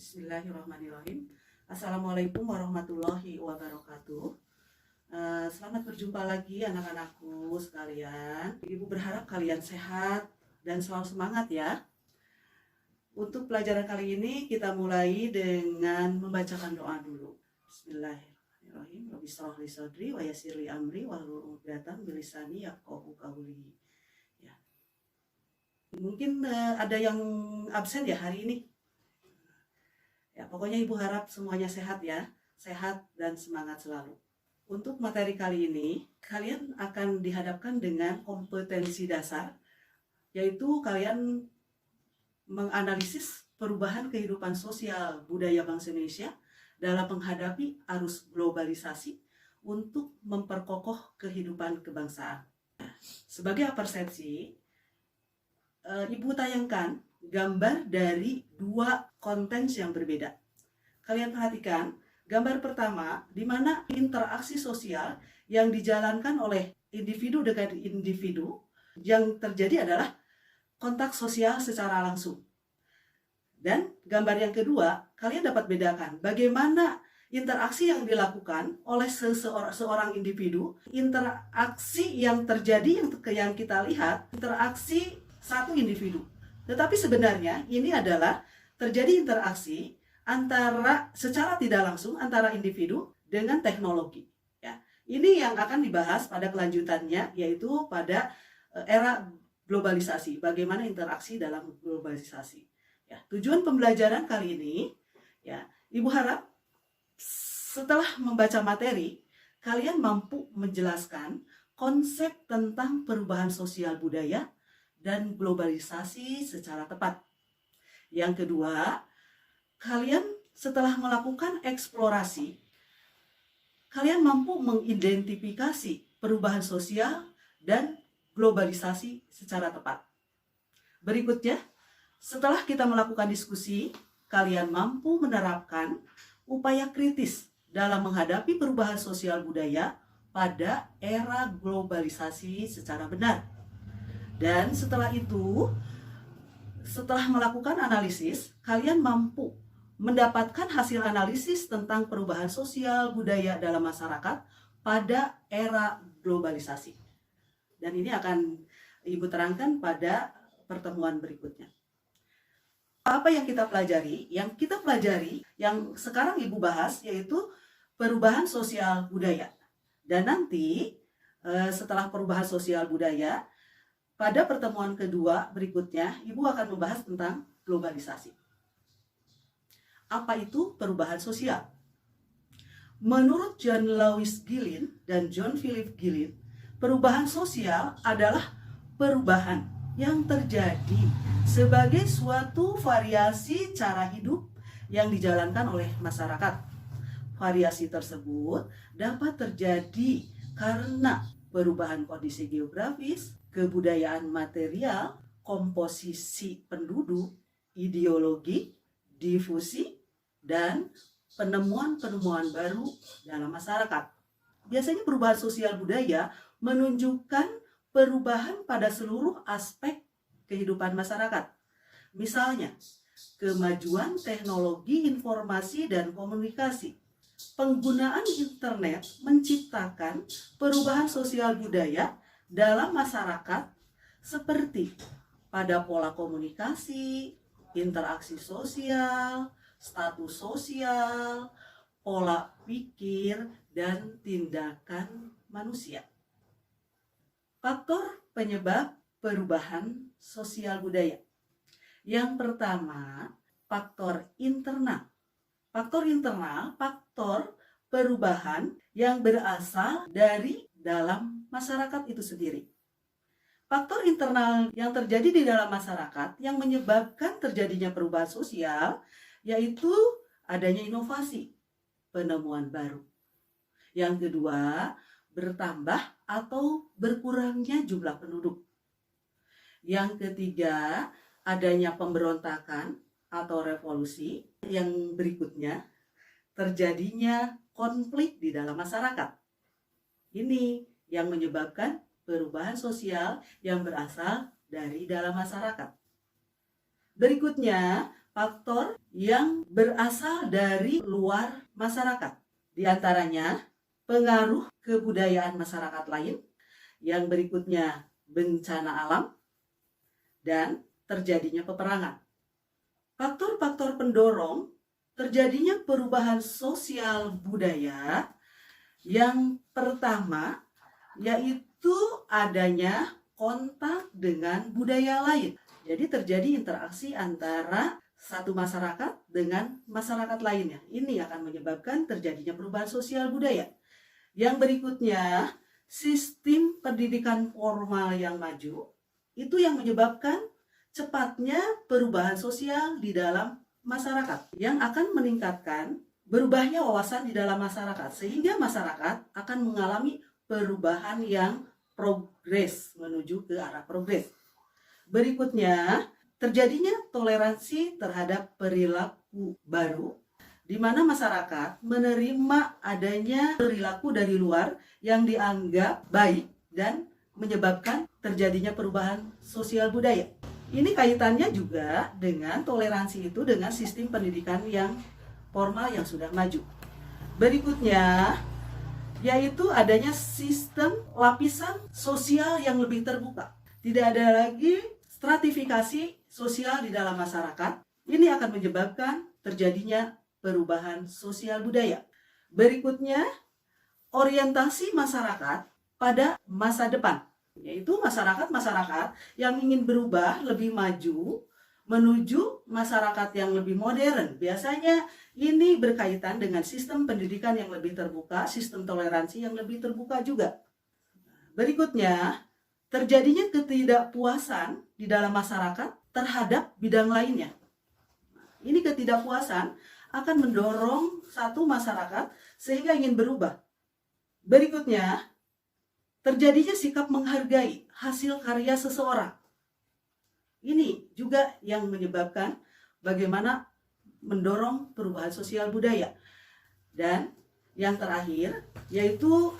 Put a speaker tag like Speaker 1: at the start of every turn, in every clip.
Speaker 1: Bismillahirrahmanirrahim. Assalamualaikum warahmatullahi wabarakatuh. Selamat berjumpa lagi anak-anakku sekalian. Ibu berharap kalian sehat dan selalu semangat ya. Untuk pelajaran kali ini kita mulai dengan membacakan doa dulu. Bismillahirrahmanirrahim. Rabbi shrah li sadri wa yassir li amri wahlul 'uqdatam min lisani yafqahu qawli. Ya. Mungkin ada yang absen ya hari ini. Ya, pokoknya Ibu harap semuanya sehat ya, sehat dan semangat selalu. Untuk materi kali ini, kalian akan dihadapkan dengan kompetensi dasar, yaitu kalian menganalisis perubahan kehidupan sosial budaya bangsa Indonesia dalam menghadapi arus globalisasi untuk memperkokoh kehidupan kebangsaan. Sebagai persepsi, Ibu tayangkan gambar dari dua konten yang berbeda. Kalian perhatikan gambar pertama di mana interaksi sosial yang dijalankan oleh individu dengan individu yang terjadi adalah kontak sosial secara langsung. Dan gambar yang kedua, kalian dapat bedakan bagaimana interaksi yang dilakukan oleh seorang individu, interaksi yang terjadi yang kita lihat, interaksi satu individu. Tetapi sebenarnya ini adalah terjadi interaksi antara secara tidak langsung antara individu dengan teknologi. Ya, ini yang akan dibahas pada kelanjutannya, yaitu pada era globalisasi. Bagaimana interaksi dalam globalisasi. Ya, tujuan pembelajaran kali ini, ya, Ibu harap setelah membaca materi, kalian mampu menjelaskan konsep tentang perubahan sosial budaya dan globalisasi secara tepat. Yang kedua, kalian setelah melakukan eksplorasi, kalian mampu mengidentifikasi perubahan sosial dan globalisasi secara tepat. Berikutnya, setelah kita melakukan diskusi, kalian mampu menerapkan upaya kritis dalam menghadapi perubahan sosial budaya pada era globalisasi secara benar. Dan setelah itu, setelah melakukan analisis, kalian mampu mendapatkan hasil analisis tentang perubahan sosial budaya dalam masyarakat pada era globalisasi. Dan ini akan Ibu terangkan pada pertemuan berikutnya. Apa yang kita pelajari? Yang kita pelajari, yang sekarang Ibu bahas, yaitu perubahan sosial budaya. Dan nanti setelah perubahan sosial budaya, pada pertemuan kedua berikutnya, Ibu akan membahas tentang globalisasi. Apa itu perubahan sosial? Menurut John Lewis Gillin dan John Philip Gillin, perubahan sosial adalah perubahan yang terjadi sebagai suatu variasi cara hidup yang dijalankan oleh masyarakat. Variasi tersebut dapat terjadi karena perubahan kondisi geografis, kebudayaan material, komposisi penduduk, ideologi, difusi, dan penemuan-penemuan baru dalam masyarakat. Biasanya perubahan sosial budaya menunjukkan perubahan pada seluruh aspek kehidupan masyarakat. Misalnya, kemajuan teknologi informasi dan komunikasi. Penggunaan internet menciptakan perubahan sosial budaya dalam masyarakat seperti pada pola komunikasi, interaksi sosial, status sosial, pola pikir, dan tindakan manusia. Faktor penyebab perubahan sosial budaya. Yang pertama, faktor internal. Faktor internal, faktor perubahan yang berasal dari dalam masyarakat itu sendiri. Faktor internal yang terjadi di dalam masyarakat yang menyebabkan terjadinya perubahan sosial, yaitu adanya inovasi, penemuan baru. Yang kedua, bertambah atau berkurangnya jumlah penduduk. Yang ketiga, adanya pemberontakan atau revolusi. Yang berikutnya, terjadinya konflik di dalam masyarakat. Ini yang menyebabkan perubahan sosial yang berasal dari dalam masyarakat. Berikutnya, faktor yang berasal dari luar masyarakat. Di antaranya pengaruh kebudayaan masyarakat lain, yang berikutnya bencana alam, dan terjadinya peperangan. Faktor-faktor pendorong terjadinya perubahan sosial budaya yang pertama yaitu adanya kontak dengan budaya lain. Jadi terjadi interaksi antara satu masyarakat dengan masyarakat lainnya. Ini akan menyebabkan terjadinya perubahan sosial budaya. Yang berikutnya, sistem pendidikan formal yang maju itu yang menyebabkan cepatnya perubahan sosial di dalam masyarakat yang akan meningkatkan berubahnya wawasan di dalam masyarakat, sehingga masyarakat akan mengalami perubahan yang progres, menuju ke arah progres. Berikutnya, terjadinya toleransi terhadap perilaku baru, di mana masyarakat menerima adanya perilaku dari luar yang dianggap baik dan menyebabkan terjadinya perubahan sosial budaya. Ini kaitannya juga dengan toleransi itu dengan sistem pendidikan yang formal yang sudah maju. Berikutnya, yaitu adanya sistem lapisan sosial yang lebih terbuka. Tidak ada lagi stratifikasi sosial di dalam masyarakat. Ini akan menyebabkan terjadinya perubahan sosial budaya. Berikutnya, orientasi masyarakat pada masa depan, yaitu masyarakat-masyarakat yang ingin berubah lebih maju menuju masyarakat yang lebih modern. Biasanya ini berkaitan dengan sistem pendidikan yang lebih terbuka, sistem toleransi yang lebih terbuka juga. Berikutnya, terjadinya ketidakpuasan di dalam masyarakat terhadap bidang lainnya. Ini ketidakpuasan akan mendorong satu masyarakat sehingga ingin berubah. Berikutnya, terjadinya sikap menghargai hasil karya seseorang. Ini juga yang menyebabkan bagaimana mendorong perubahan sosial budaya. Dan yang terakhir yaitu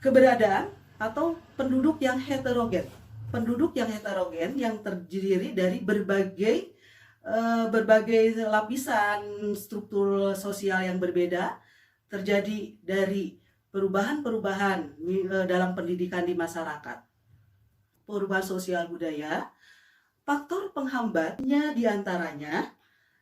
Speaker 1: keberadaan atau penduduk yang heterogen. Penduduk yang heterogen yang terdiri dari berbagai lapisan struktur sosial yang berbeda, terjadi dari perubahan-perubahan dalam pendidikan di masyarakat. Perubahan sosial budaya, faktor penghambatnya diantaranya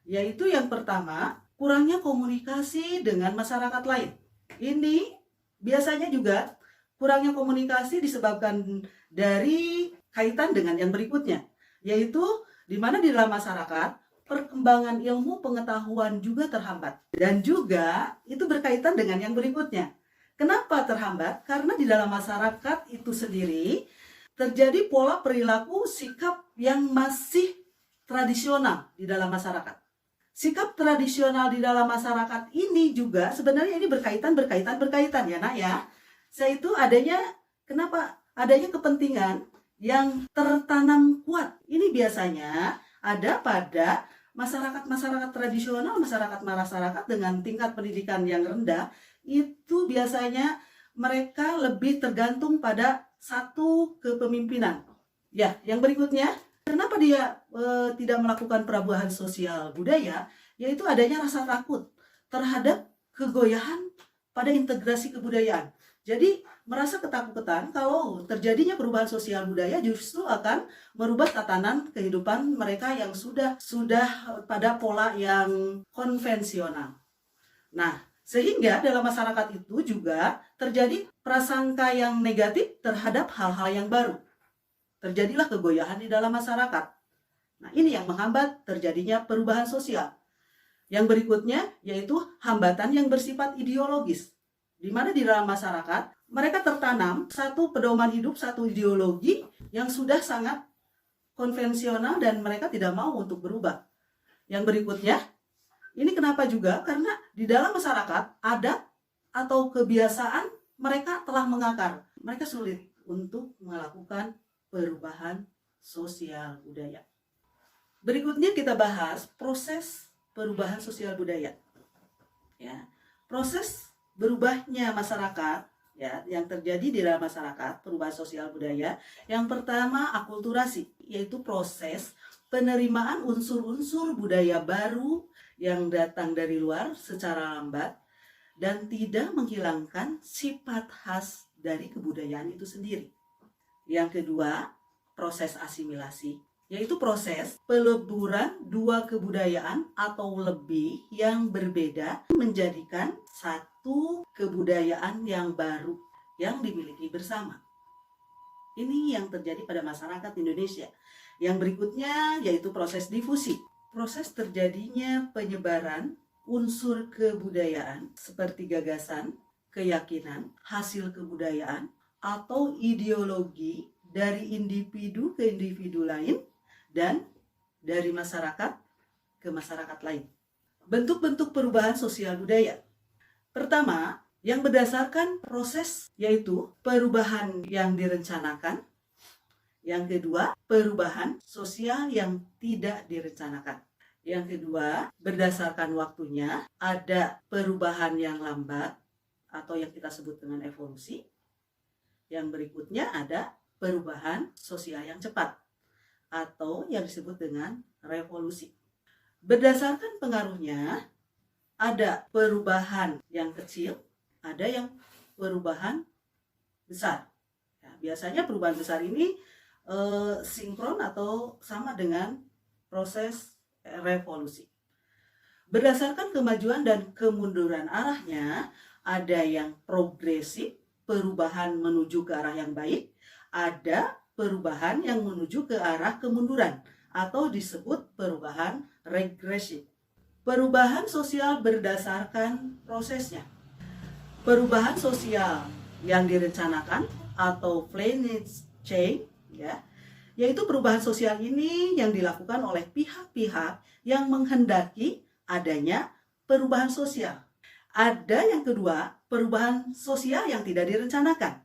Speaker 1: yaitu yang pertama, kurangnya komunikasi dengan masyarakat lain. Ini biasanya juga kurangnya komunikasi disebabkan dari kaitan dengan yang berikutnya, yaitu di mana di dalam masyarakat perkembangan ilmu pengetahuan juga terhambat. Dan juga itu berkaitan dengan yang berikutnya. Kenapa terhambat? Karena di dalam masyarakat itu sendiri terjadi pola perilaku sikap yang masih tradisional di dalam masyarakat. Sikap tradisional di dalam masyarakat ini juga sebenarnya ini berkaitan ya nak ya. Yaitu kenapa adanya kepentingan yang tertanam kuat. Ini biasanya ada pada masyarakat tradisional, masyarakat dengan tingkat pendidikan yang rendah, itu biasanya mereka lebih tergantung pada satu kepemimpinan. Ya, yang berikutnya, kenapa dia tidak melakukan perubahan sosial budaya, yaitu adanya rasa takut terhadap kegoyahan pada integrasi kebudayaan. Jadi merasa ketakutan kalau terjadinya perubahan sosial budaya justru akan merubah tatanan kehidupan mereka yang sudah pada pola yang konvensional. Nah, sehingga dalam masyarakat itu juga terjadi prasangka yang negatif terhadap hal-hal yang baru. Terjadilah kegoyahan di dalam masyarakat. Nah, ini yang menghambat terjadinya perubahan sosial. Yang berikutnya yaitu hambatan yang bersifat ideologis. Di mana di dalam masyarakat mereka tertanam satu pedoman hidup, satu ideologi yang sudah sangat konvensional dan mereka tidak mau untuk berubah. Yang berikutnya, ini kenapa juga? Karena di dalam masyarakat adat atau kebiasaan mereka telah mengakar. Mereka sulit untuk melakukan perubahan sosial budaya. Berikutnya kita bahas proses perubahan sosial budaya. Ya, proses berubahnya masyarakat ya yang terjadi di dalam masyarakat, perubahan sosial budaya. Yang pertama, akulturasi, yaitu proses penerimaan unsur-unsur budaya baru yang datang dari luar secara lambat dan tidak menghilangkan sifat khas dari kebudayaan itu sendiri. Yang kedua, proses asimilasi, yaitu proses peleburan dua kebudayaan atau lebih yang berbeda menjadikan satu kebudayaan yang baru yang dimiliki bersama. Ini yang terjadi pada masyarakat Indonesia. Yang berikutnya yaitu proses difusi. Proses terjadinya penyebaran unsur kebudayaan seperti gagasan, keyakinan, hasil kebudayaan, atau ideologi dari individu ke individu lain dan dari masyarakat ke masyarakat lain. Bentuk-bentuk perubahan sosial budaya. Pertama, yang berdasarkan proses yaitu perubahan yang direncanakan. Yang kedua, perubahan sosial yang tidak direncanakan. Yang kedua, berdasarkan waktunya, ada perubahan yang lambat atau yang kita sebut dengan evolusi. Yang berikutnya ada perubahan sosial yang cepat atau yang disebut dengan revolusi. Berdasarkan pengaruhnya, ada perubahan yang kecil, ada yang perubahan besar. Ya, biasanya perubahan besar ini sinkron atau sama dengan proses revolusi. Berdasarkan kemajuan dan kemunduran arahnya, ada yang progresif, perubahan menuju ke arah yang baik, ada perubahan yang menuju ke arah kemunduran atau disebut perubahan regresif. Perubahan sosial berdasarkan prosesnya. Perubahan sosial yang direncanakan atau planned change, ya, yaitu perubahan sosial ini yang dilakukan oleh pihak-pihak yang menghendaki adanya perubahan sosial. Ada yang kedua, perubahan sosial yang tidak direncanakan.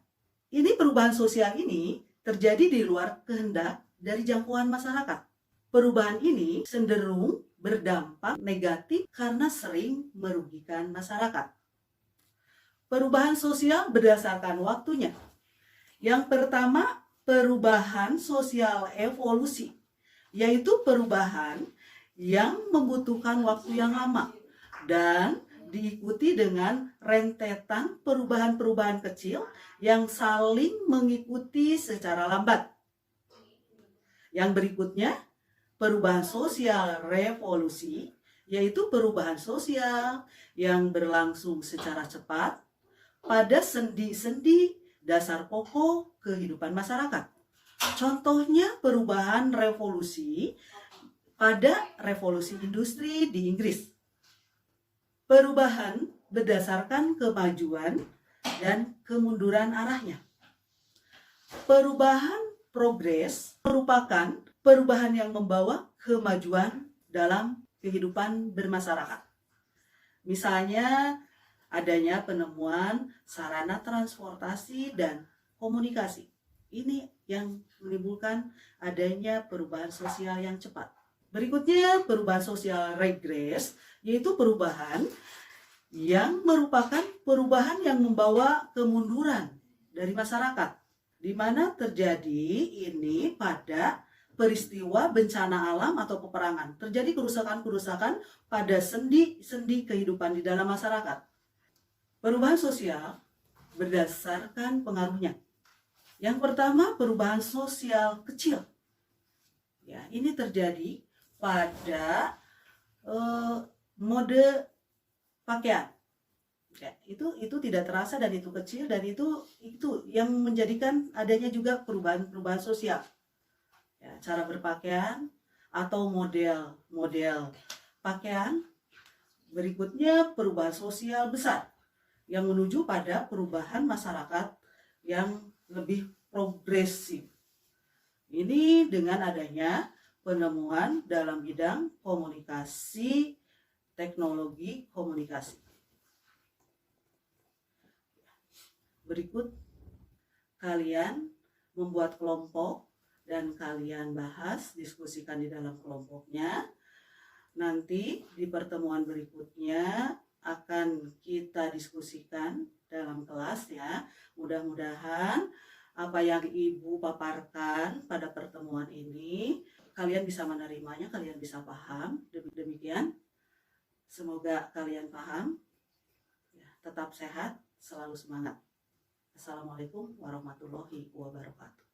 Speaker 1: Ini perubahan sosial ini terjadi di luar kehendak dari jangkauan masyarakat. Perubahan ini cenderung berdampak negatif karena sering merugikan masyarakat. Perubahan sosial berdasarkan waktunya. Yang pertama, perubahan sosial evolusi, yaitu perubahan yang membutuhkan waktu yang lama dan diikuti dengan rentetan perubahan-perubahan kecil yang saling mengikuti secara lambat. Yang berikutnya, perubahan sosial revolusi, yaitu perubahan sosial yang berlangsung secara cepat pada sendi-sendi dasar pokok kehidupan masyarakat. Contohnya perubahan revolusi pada revolusi industri di Inggris. Perubahan berdasarkan kemajuan dan kemunduran arahnya. Perubahan progres merupakan perubahan yang membawa kemajuan dalam kehidupan bermasyarakat. Misalnya adanya penemuan sarana transportasi dan komunikasi. Ini yang menimbulkan adanya perubahan sosial yang cepat. Berikutnya perubahan sosial regres, yaitu perubahan yang merupakan perubahan yang membawa kemunduran dari masyarakat, di mana terjadi ini pada peristiwa bencana alam atau peperangan. Terjadi kerusakan-kerusakan pada sendi-sendi kehidupan di dalam masyarakat. Perubahan sosial berdasarkan pengaruhnya. Yang pertama, perubahan sosial kecil. Ya, ini terjadi pada mode pakaian. Ya, itu tidak terasa dan itu kecil dan itu yang menjadikan adanya juga perubahan sosial. Ya, cara berpakaian atau model pakaian. Berikutnya perubahan sosial besar yang menuju pada perubahan masyarakat yang lebih progresif. Ini dengan adanya penemuan dalam bidang komunikasi, teknologi komunikasi. Berikut kalian membuat kelompok dan kalian bahas, diskusikan di dalam kelompoknya. Nanti di pertemuan berikutnya akan kita diskusikan dalam kelas ya. Mudah-mudahan apa yang Ibu paparkan pada pertemuan ini kalian bisa menerimanya, kalian bisa paham. Demikian, semoga kalian paham. Ya, tetap sehat, selalu semangat. Assalamualaikum warahmatullahi wabarakatuh.